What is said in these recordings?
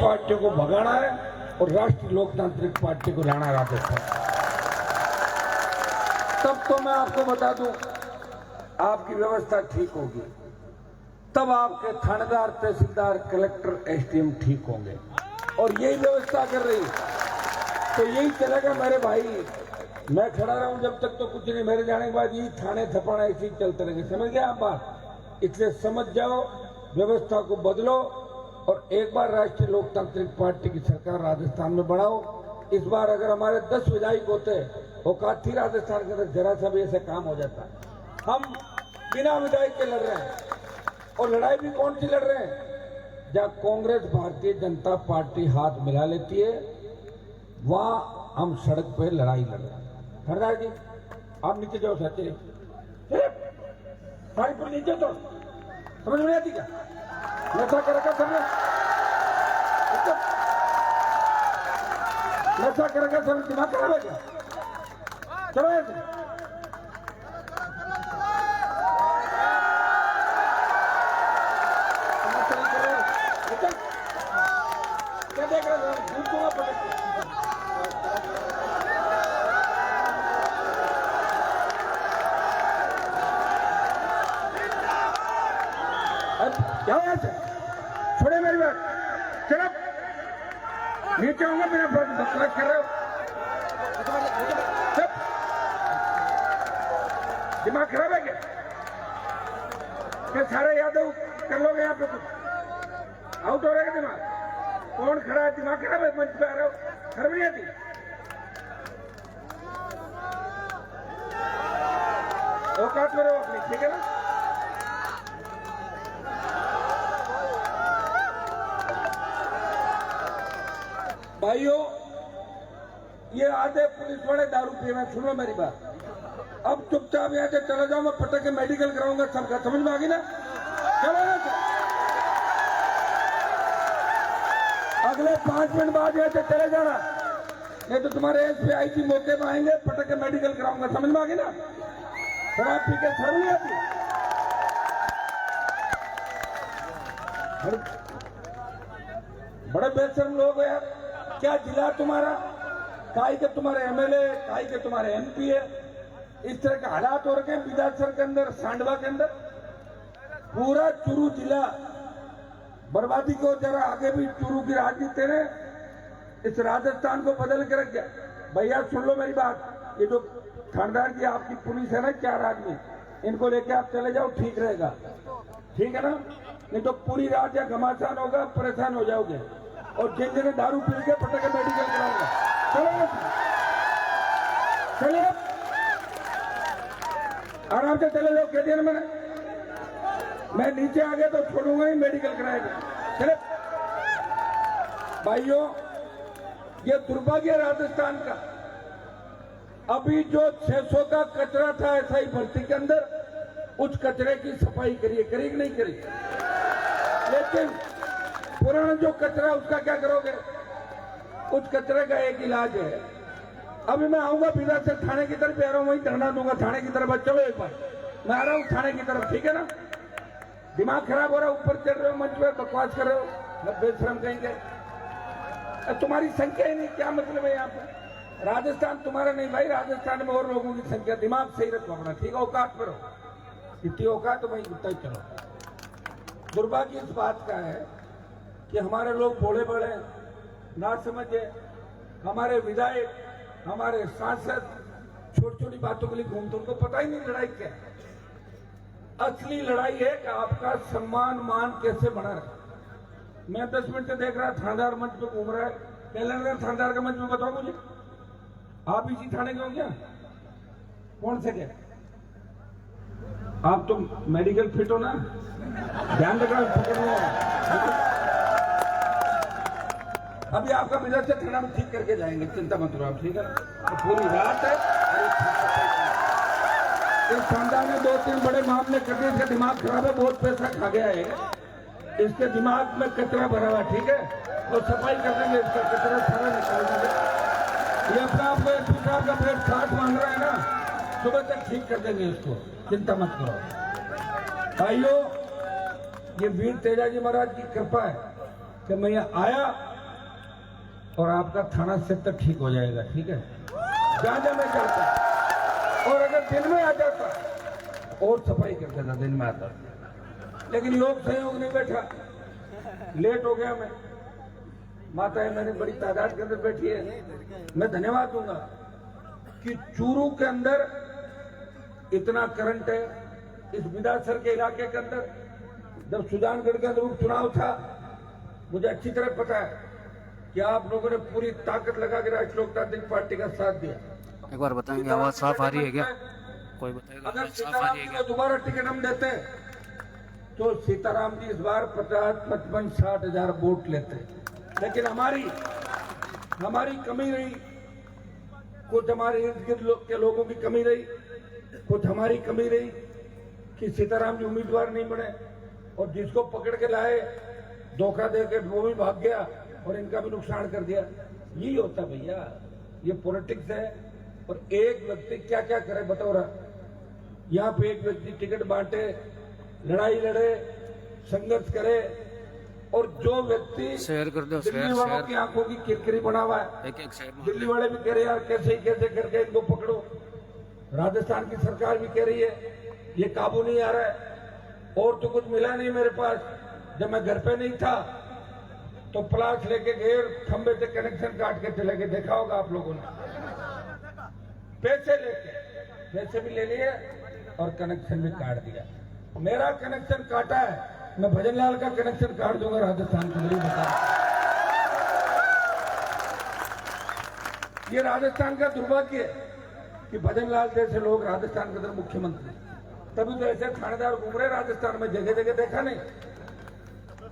पार्टियों को भगाना है और राष्ट्रीय लोकतांत्रिक पार्टी को लाना राजस्थान। तब तो मैं आपको बता दूं, आपकी व्यवस्था ठीक होगी, तब आपके थानेदार, तहसीलदार, कलेक्टर, एसडीएम ठीक होंगे। और यही व्यवस्था कर रही तो यही चलेगा मेरे भाई। मैं खड़ा रहूं जब तक तो कुछ नहीं, मेरे जाने के बाद यही थाने थप्पड़ ऐसे ही चलते रहेंगे। समझ गए आप बात? इसलिए समझ जाओ, व्यवस्था को बदलो और एक बार राष्ट्रीय लोकतांत्रिक पार्टी की सरकार राजस्थान में बढ़ाओ। इस बार अगर हमारे 10 विधायक होते, औकात थी राजस्थान के अंदर, जरा सा भी ऐसा काम हो जाता। हम बिना विधायक के लड़ रहे हैं और लड़ाई भी कौन सी लड़ रहे हैं? जहां कांग्रेस, भारतीय जनता पार्टी हाथ मिला लेती है, वहां हम सड़क पे लड़ाई लड़ रहे हैं। सरदार जी आप नीचे जाओ, सच्चे सारी पर नीचे तो समझ में आती क्या? नशा कर रखा सबने, नशा कर रखा सब, दिमाग खराब है क्या? चलो ऐसे क्या देख रहे हो? झूठ दूंगा पटक के। क्या छोड़े मेरी बात, चलो नीचे होंगे, मेरा बकवास कर रहे हो, दिमाग खराब है क्या सारे यादव कर लोगे यहाँ पे? कुछ आउट हो रहेगा दिमाग? कौन खड़ा है? दिमाग खराब है? मंच पे आ रहे हो, खराब नहीं आती? औकात में रहो अपनी, ठीक है ना? भाइयों, ये आधे पुलिस वाले दारू पी रहे हैं, सुनो मेरी बात। अब चुपचाप यहाँ से चले जाओ, मैं पटक के मेडिकल कराऊंगा सबका, समझ में आ गई ना? चलो ना सर। अगले 5 मिनट बाद यहाँ से चले जाना, नहीं तो तुम्हारे एसपीआई मौके पर आएंगे, पटक के मेडिकल कराऊंगा, समझ में आ गई ना? शराब पी के शर्म नहीं आती? बड़े बेशर्म लोग हो यार। क्या जिला तुम्हारा, काई के तुम्हारे एमएलए, काई के तुम्हारे एमपी है? इस तरह के हालात हो रखे हैं विधानसभा के अंदर, सांडवा के अंदर। पूरा चूरू जिला बर्बादी को, जरा आगे भी चूरू की राजनीति ने इस राजस्थान को बदल के रख दिया। भैया सुन लो मेरी बात, ये जो थानेदार की आपकी पुलिस है ना, 4 आदमी, इनको लेके आप चले जाओ, ठीक रहेगा, ठीक है ना? नहीं तो पूरी रात या घमासान होगा, परेशान हो जाओगे। और जिन जिन्हें दारू पी के पटक के मेडिकल कराऊंगा, चलो चलिए आराम से चले जाओ, कह दिया ना मैंने। मैं नीचे आ गया तो छोड़ूंगा ही, मेडिकल कराएगा। चले भाइयों, ये दुर्भाग्य राजस्थान का। अभी जो 600 का कचरा था एसआई भर्ती के अंदर, उस कचरे की सफाई करिए, करी कि नहीं करी? लेकिन पुराना जो कचरा, उसका क्या करोगे? उस कचरे का एक इलाज है। अभी मैं आऊंगा बिहार से थाने की तरफ आ रहा हूं, वहीं धरना दूंगा थाने की तरफ। चलो एक बार मैं आ रहा हूं थाने की तरफ, ठीक है ना? दिमाग खराब हो रहा है, ऊपर चढ़ रहे हो, मंच पर बकवास कर रहे हो, मैं बेशरम कहेंगे। तुम्हारी संख्या ही नहीं, क्या मतलब है यहाँ पे? राजस्थान तुम्हारा नहीं भाई, राजस्थान में और लोगों की संख्या। दिमाग सही रखो अपना, ठीक है? औकात पर हो, इतनी औकात तो भाई उतना ही चलो। दुर्भाग्य इस बात का है कि हमारे लोग भोले बड़े ना समझे, हमारे विधायक, हमारे सांसद छोटी छोटी बातों के लिए घूमते, उनको पता ही नहीं लड़ाई क्या है। असली लड़ाई है कि आपका सम्मान मान कैसे बना रहे। मैं 10 मिनट से देख रहा, थानेदार मंच पे घूम रहा है। पहले थानेदार का मंच में बताओ मुझे, आप इसी थाने के हो क्या? कौन से क्या? आप तो मेडिकल फिट हो ना, ध्यान रखना, पकड़ना। अभी आपका मिलर से थाना में ठीक करके जाएंगे, चिंता मत करो आप, ठीक है? तो पूरी रात है। इस शानदार ने 2-3 बड़े मामले कर दिए, इसका दिमाग खराब है, बहुत पैसा खा गया है, इसके दिमाग में कचरा भरा हुआ, ठीक है? और सफाई कर देंगे, इसका कचरा सारा निकाल देंगे। ये अपना आपको एसपी साहब का प्लेट 60 मांग रहा है ना, सुबह तक ठीक कर देंगे इसको, चिंता मत करो। भाइयों, ये वीर तेजाजी महाराज की कृपा है, कि मैं यहाँ आया और आपका थाना सेक्टर ठीक हो जाएगा, ठीक है, जहां मैं जाता, और अगर दिन में आ जाता और सफाई कर देता, दिन में आता, लेकिन योग संयोग नहीं बैठा, लेट हो गया। मैं माताएं मैंने बड़ी तादाद के अंदर बैठी है, मैं धन्यवाद दूंगा कि चूरू के अंदर इतना करंट है। इस विधानसभा के इलाके के अंदर जब सुजानगढ़ के अंदर उपचुनाव था, मुझे अच्छी तरह पता है कि आप लोगों ने पूरी ताकत लगा के राष्ट्रीय लोकतांत्रिक पार्टी का साथ दिया। एक बार बताएंगे आवाज साफ आ रही है क्या? कोई बताएगा अगर आवाज साफ आ सीताराम रही है जी क्या? को दोबारा टिकट हम देते तो सीताराम जी इस बार 50, 55, 60 हजार वोट लेते, लेकिन हमारी कमी रही, कुछ हमारे इर्द गिर्द के लोगों की कमी रही, कुछ हमारी कमी रही कि सीताराम जी उम्मीदवार नहीं बने, और जिसको पकड़ के लाए धोखा देके वो भी भाग गया और इनका भी नुकसान कर दिया। यही होता भैया, ये पॉलिटिक्स है। और एक व्यक्ति क्या क्या करे बताओ रहा, यहाँ पे एक व्यक्ति टिकट बांटे, लड़ाई लड़े, संघर्ष करे, और जो व्यक्ति शेयर कर दो, दिल्ली वालों की आंखों की किरकिरी बना हुआ है, एक शेयर दिल्ली वाले भी कह रहे हैं यार कैसे करके इनको पकड़ो, राजस्थान की सरकार भी कह रही है ये काबू नहीं आ रहा है, और तो कुछ मिला नहीं मेरे पास। जब मैं घर पे नहीं था तो प्लाट लेके गए, खंबे से कनेक्शन काट के चले गए, देखा होगा आप लोगों ने, पैसे भी ले लिए और कनेक्शन भी काट दिया। मेरा कनेक्शन काटा है, मैं भजन लाल का कनेक्शन काट दूंगा राजस्थान के लिए, बता। ये राजस्थान का दुर्भाग्य है कि भजन लाल जैसे लोग राजस्थान के अंदर मुख्यमंत्री, तभी तो ऐसे थानेदार घूम रहे राजस्थान में, जगह जगह देखा नहीं,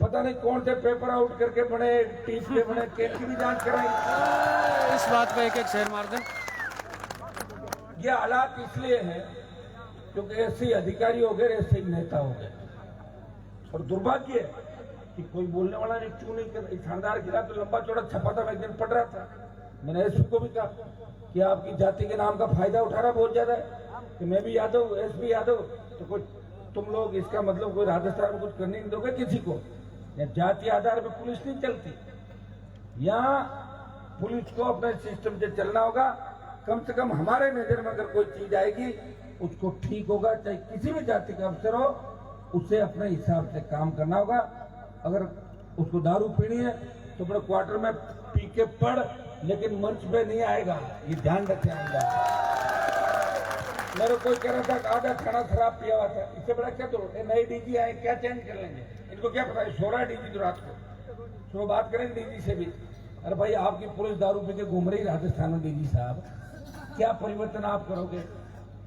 पता नहीं कौन से पेपर आउट करके बने, टीस के बने, केस की भी जांच कराई। इस बात पे एक शेयर मार दें। ये हालात इसलिए हैं क्योंकि ऐसे ही अधिकारी हो गए, ऐसे ही नेता हो गए, और दुर्भाग्य है कि कोई बोलने वाला नहीं, क्यों नहीं कर। थानेदार गिरा तो लंबा चौड़ा छपा था, मैं एक दिन पढ़ रहा था, मैंने एसपी को भी कहा कि आपकी जाति के नाम का फायदा उठा रहा बहुत ज्यादा है, कि मैं भी यादव, एसपी यादव, तो कुछ तुम लोग इसका मतलब कोई राजस्थान में कुछ करने नहीं दोगे किसी को, या जाति आधार पर पुलिस नहीं चलती। यहाँ पुलिस को अपने सिस्टम से चलना होगा, कम से कम हमारे नजर में अगर कोई चीज आएगी उसको ठीक होगा, चाहे किसी भी जाति का अफसर हो, उसे अपने हिसाब से काम करना होगा। अगर उसको दारू पीनी है तो अपने क्वार्टर में पी के पढ़, लेकिन मंच पे नहीं आएगा, ये ध्यान रखें। आएगा मेरे कोई कह रहा था आधा खाना खराब पिया हुआ था, इससे बड़ा क्या तो नए डीजी आए, क्या चेंज कर लेंगे, इनको क्या पता है, सो रहा डीजी तो रात को, तो बात करेंगे डीजी से भी। अरे भाई आपकी पुलिस दारू पी के घूम रही राजस्थान में, डीजी साहब क्या परिवर्तन आप करोगे,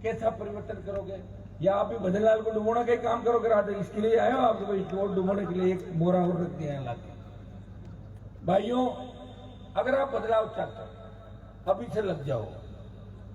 कैसा परिवर्तन करोगे? या आप भी भजन लाल को डुबोने का काम करोगे? राधे इसके लिए आए हो आपको भाई, चोर डुबोने के लिए एक मोरा और रख दिया है लाके। भाइयों अगर आप बदलाव चाहते हो अभी से लग जाओ,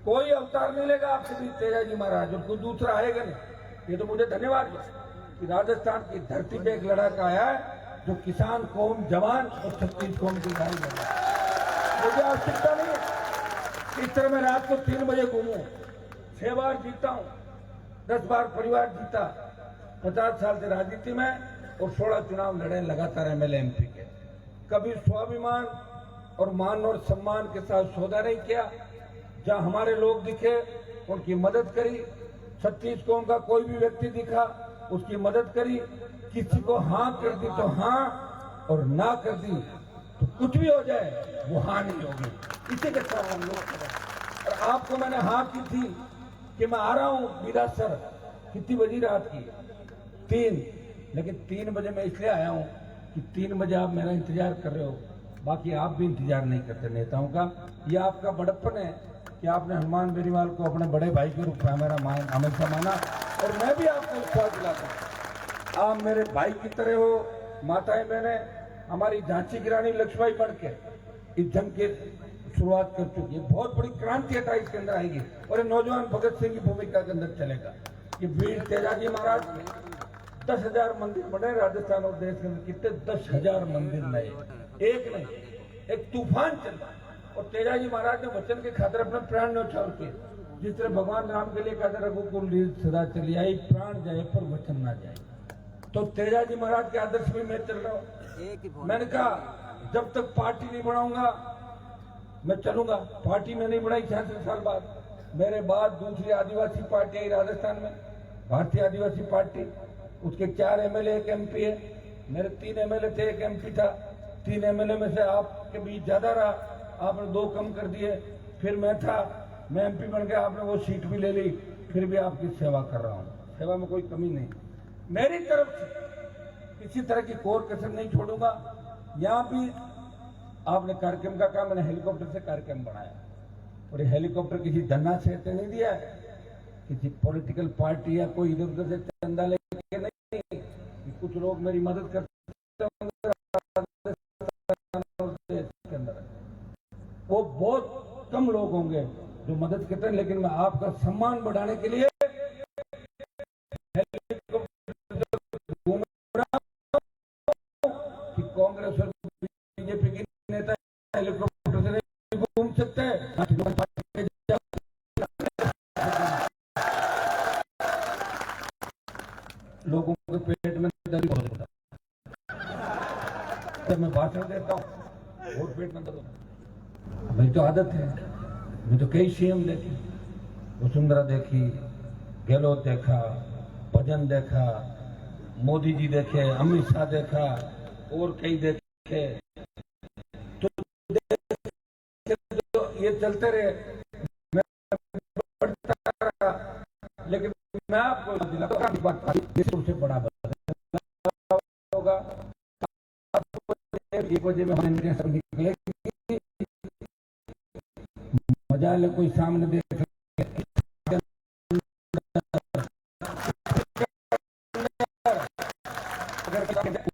कोई अवतार मिलेगा आपसे भी तेजाजी महाराज, और कोई दूसरा आएगा नहीं। ये तो मुझे धन्यवाद है कि राजस्थान की धरती पे एक लड़का आया है जो किसान कौम, जवान और छत्तीस कौम की लड़ाई लड़ रहा है। मुझे आवश्यकता नहीं है इस तरह मैं रात को 3 बजे घूमूं, 6 बार जीता हूं, 10 बार परिवार जीता, 50 साल से राजनीति में, और 16 चुनाव लड़े लगातार एमएलए एमपी के। कभी स्वाभिमान और मान और सम्मान के साथ सौदा नहीं किया। जहां हमारे लोग दिखे उनकी मदद करी, 36 कौम का कोई भी व्यक्ति दिखा उसकी मदद करी, किसी को हाँ कर दी तो हाँ, और ना कर दी तो कुछ भी हो जाए वो हाँ नहीं होगी, इसी के साथ हम लोग। और आपको मैंने हाँ की थी कि मैं आ रहा हूं विधासर, कितनी बजी रात की 3, लेकिन 3 बजे मैं इसलिए आया हूं कि 3 बजे आप मेरा इंतजार कर रहे हो, बाकी आप भी इंतजार नहीं करते नेताओं का। यह आपका बड़प्पन है कि आपने हनुमान बेनीवाल को अपने बड़े भाई के रूप में मेरा हमेशा माना, और मैं भी आपको विश्वास दिलाता हूं आप मेरे भाई की तरह हो। माताएं बहनें हमारी झांसी की रानी लक्ष्मीबाई बन के इस जंग की शुरुआत कर चुकी है, बहुत बड़ी क्रांति 28 के अंदर आएगी, और नौजवान भगत सिंह की भूमिका के अंदर चलेगा। ये वीर तेजाजी महाराज 10,000 मंदिर बने राजस्थान और देश के अंदर, कितने 10,000 मंदिर नए, एक नहीं, एक तूफान चला। और तेजाजी महाराज ने वचन के खातिर अपने प्राण न्यौछावर किए, जिस तरह भगवान राम के लिए कहते रघुकुल रीत सदा चली आई, प्राण जाए पर वचन ना जाए। तो तेजाजी महाराज के आदर्श में मैं चल रहा हूँ। मैंने कहा जब तक पार्टी नहीं बनाऊंगा मैं चलूंगा। पार्टी में नहीं बनाई 66 साल बाद। मेरे बाद दूसरी आदिवासी पार्टी आई राजस्थान में, भारतीय आदिवासी पार्टी। उसके 4 एमएलए 1 एमपी है। मेरे 3 एमएलए थे, 1 एमपी था। 3 एमएलए में से आपके बीच ज्यादा रहा, आपने 2 कम कर दिए। फिर मैं था, मैं एमपी बन गया, आपने वो सीट भी ले ली। फिर भी आपकी सेवा कर रहा हूँ, सेवा में कोई कमी नहीं। मेरी तरफ से किसी तरह की कोर कसर नहीं छोड़ूंगा। यहाँ भी आपने कार्यक्रम का कहा, मैंने हेलीकॉप्टर से कार्यक्रम बनाया। और ये हेलीकॉप्टर किसी धन्ना से नहीं दिया है, किसी पॉलिटिकल पार्टी या कोई इधर उधर से चंदा लेके नहीं। कि कुछ लोग मेरी मदद करते होंगे, वो बहुत कम लोग होंगे जो मदद करते हैं। लेकिन मैं आपका सम्मान बढ़ाने के लिए घूम रहा हूं कि कांग्रेस और बीजेपी के नेता हेलीकॉप्टर से नहीं घूम सकते। लोगों के पेट में दर्द होता है, जब मैं भाषण देता हूँ और पेट में दर्द होता है। मेरी तो आदत है। मैं तो कई सीएम देखे, वसुंधरा देखी, गहलोत देखा, भजन देखा, मोदी जी देखे, अमित शाह देखा और कई देखे। तो ये चलते रहे, मैं बढ़ता रहा। लेकिन मैं आपको सबसे बड़ा होगा 1 बजे में निकले। मजा ले कोई सामने देख